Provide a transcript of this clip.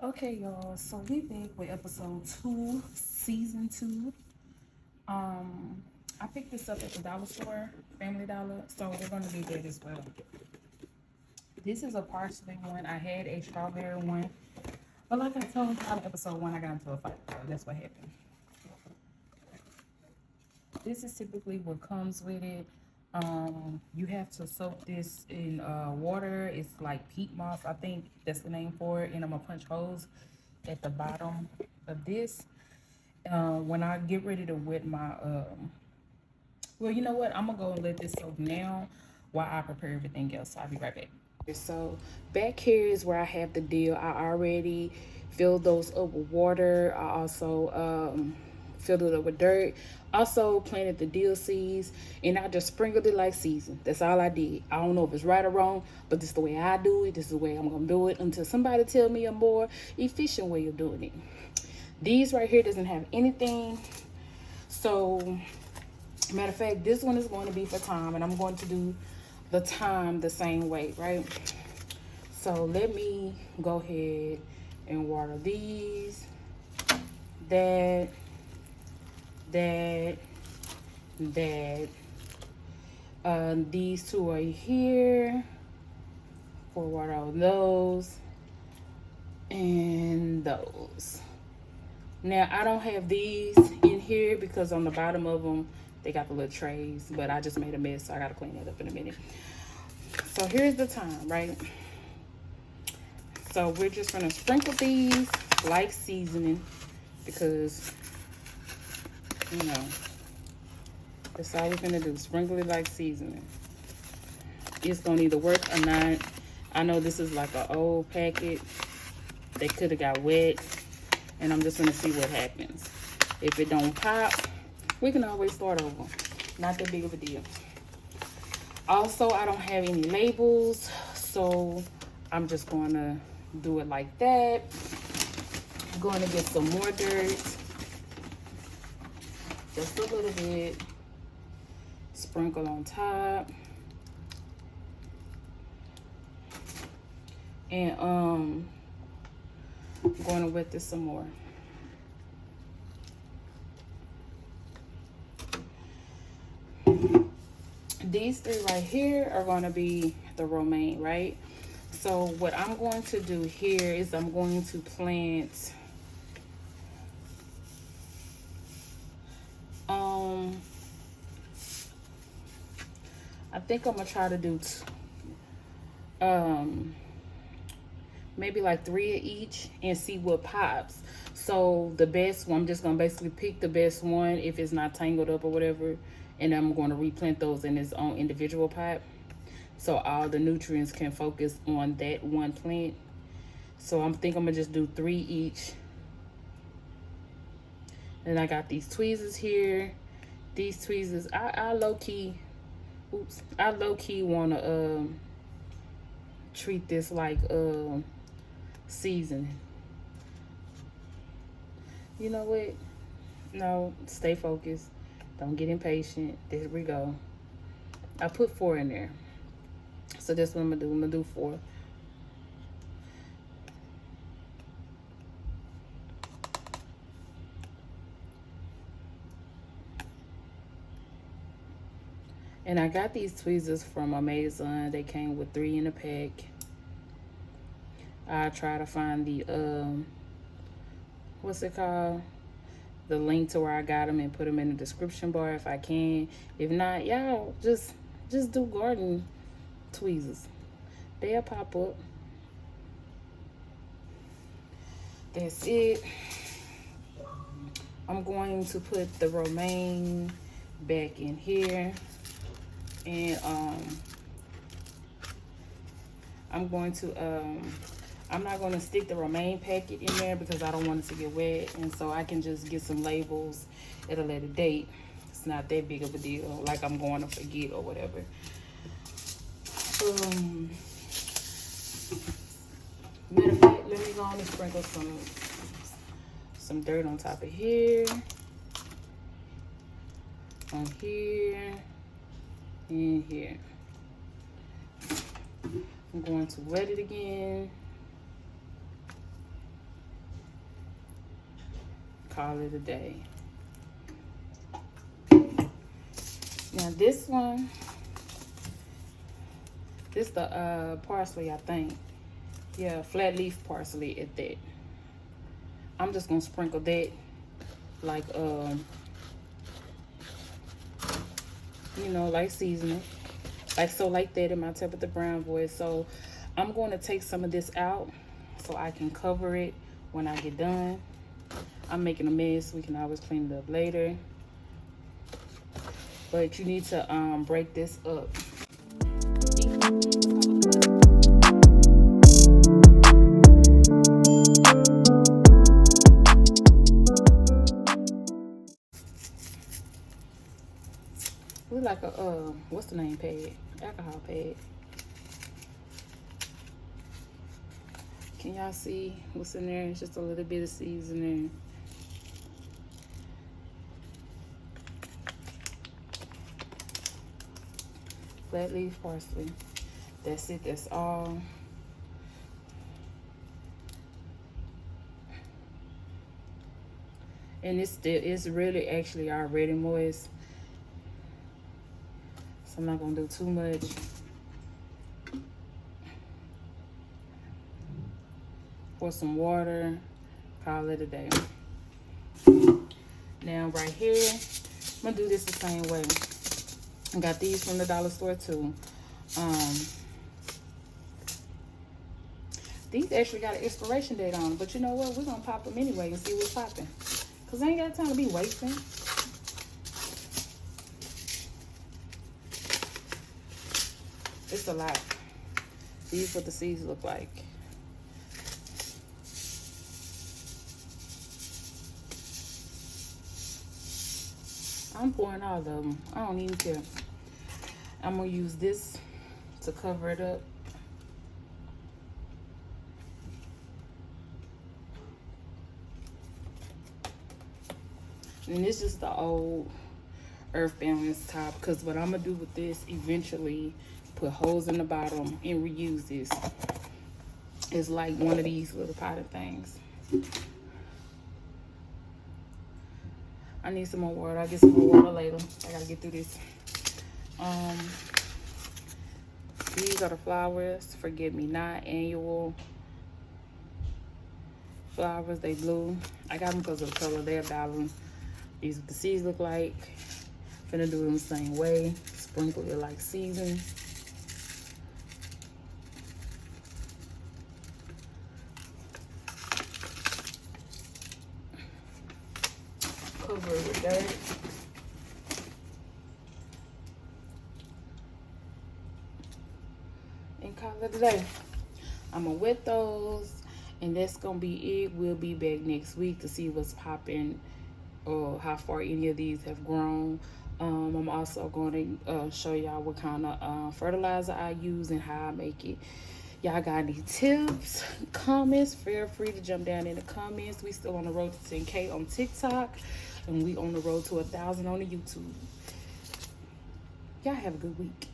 Okay, y'all. So we back with episode 2, season 2. Um, I picked this up at the dollar store, Family Dollar. So we're gonna do that as well. This is a parsley one. I had a strawberry one, but like I told you in episode 1, I got into a fight. So that's what happened. This is typically what comes with it. You have to soak this in water. It's like peat moss, I think that's the name for it. And I'm gonna punch holes at the bottom of this. When I get ready to wet my well, you know what? I'm gonna go and let this soak now while I prepare everything else. So I'll be right back. So back here is where I have the dill. I already filled those up with water. I also filled it up with dirt. Also planted the dill seeds, and I just sprinkled it like season. That's all I did. I don't know if it's right or wrong, but this is the way I do it. This is the way I'm gonna do it until somebody tell me a more efficient way of doing it. These right here doesn't have anything. So matter of fact, this one is going to be for thyme, and I'm going to do the thyme the same way, right? So let me go ahead and water these, that, that, that. These two are here. Pour water on those and those. Now I don't have these in here because on the bottom of them they got the little trays, but I just made a mess, so I gotta clean that up in a minute. So here's the thyme, right? So we're just gonna sprinkle these like seasoning because, you know, that's all we're gonna do. Sprinkle it like seasoning. It's gonna either work or not. I know this is like an old packet. They could have got wet, and I'm just gonna see what happens. If it don't pop, we can always start over. Not that big of a deal. Also, I don't have any labels, so I'm just gonna do it like that. I'm going to get some more dirt, just a little bit, sprinkle on top, and I'm going to wet this some more. These three right here are going to be the romaine, right? So what I'm going to do here is I'm going to plant I think I'm gonna try to do maybe like 3 of each and see what pops. So the best one, I'm just gonna basically pick the best one if it's not tangled up or whatever, and I'm going to replant those in its own individual pot so all the nutrients can focus on that one plant. So I'm gonna just do 3 each. And I got these tweezers here. These tweezers, I low-key, I low-key wanna treat this like seasoning. You know what? No, stay focused. Don't get impatient. There we go. I put 4 in there. So that's what I'm gonna do. I'm gonna do 4. And I got these tweezers from Amazon. They came with 3 in a pack. I try to find the what's it called? The link to where I got them and put them in the description bar if I can. If not, y'all just do garden tweezers. They'll pop up. That's it. I'm going to put the romaine back in here, and I'm going to I'm not going to stick the romaine packet in there because I don't want it to get wet, and so I can just get some labels at a later date. It's not that big of a deal, like I'm going to forget or whatever. Matter of fact, let me go on and sprinkle some dirt on top of here, on here, and here. I'm going to wet it again. call it a day. Now this one, this the parsley, I think. Yeah, flat leaf parsley at that. I'm just gonna sprinkle that like you know, like seasoning. Like that in my Tabitha Brown voice. So I'm going to take some of this out so I can cover it when I get done. I'm making a mess. We can always clean it up later. But you need to break this up. We like a what's the name pad? Alcohol pad. Can y'all see what's in there? It's just a little bit of seasoning. Flat leaf parsley. That's it. That's all. And it's really actually already moist. So I'm not gonna do too much. Pour some water, call it a day. Now right here, I'm gonna do this the same way. I got these from the dollar store too. These actually got an expiration date on them, but you know what? We're gonna pop them anyway and see what's popping. Cause I ain't got time to be wasting. It's a lot. These what the seeds look like. I'm pouring all of them. I don't even care. I'm gonna use this to cover it up. And this is the old earth balance top, because what I'm gonna do with this eventually, put holes in the bottom and reuse this. It's like one of these little potted things. I need some more water. I'll get some more water later. I gotta get through this. These are the flowers. Forget Me Not annual flowers. They blue. I got them because of the color. They're $1. These are what the seeds look like. Finna do them the same way. Sprinkle it like season. Cover it with dirt. And call it a day. I'm gonna wet those, and that's gonna be it. We'll be back next week to see what's popping or how far any of these have grown. I'm also going to show y'all what kind of fertilizer I use and how I make it. Y'all got any tips, comments? Feel free to jump down in the comments. We still on the road to 10K on TikTok, and we on the road to 1,000 on the YouTube. Y'all have a good week.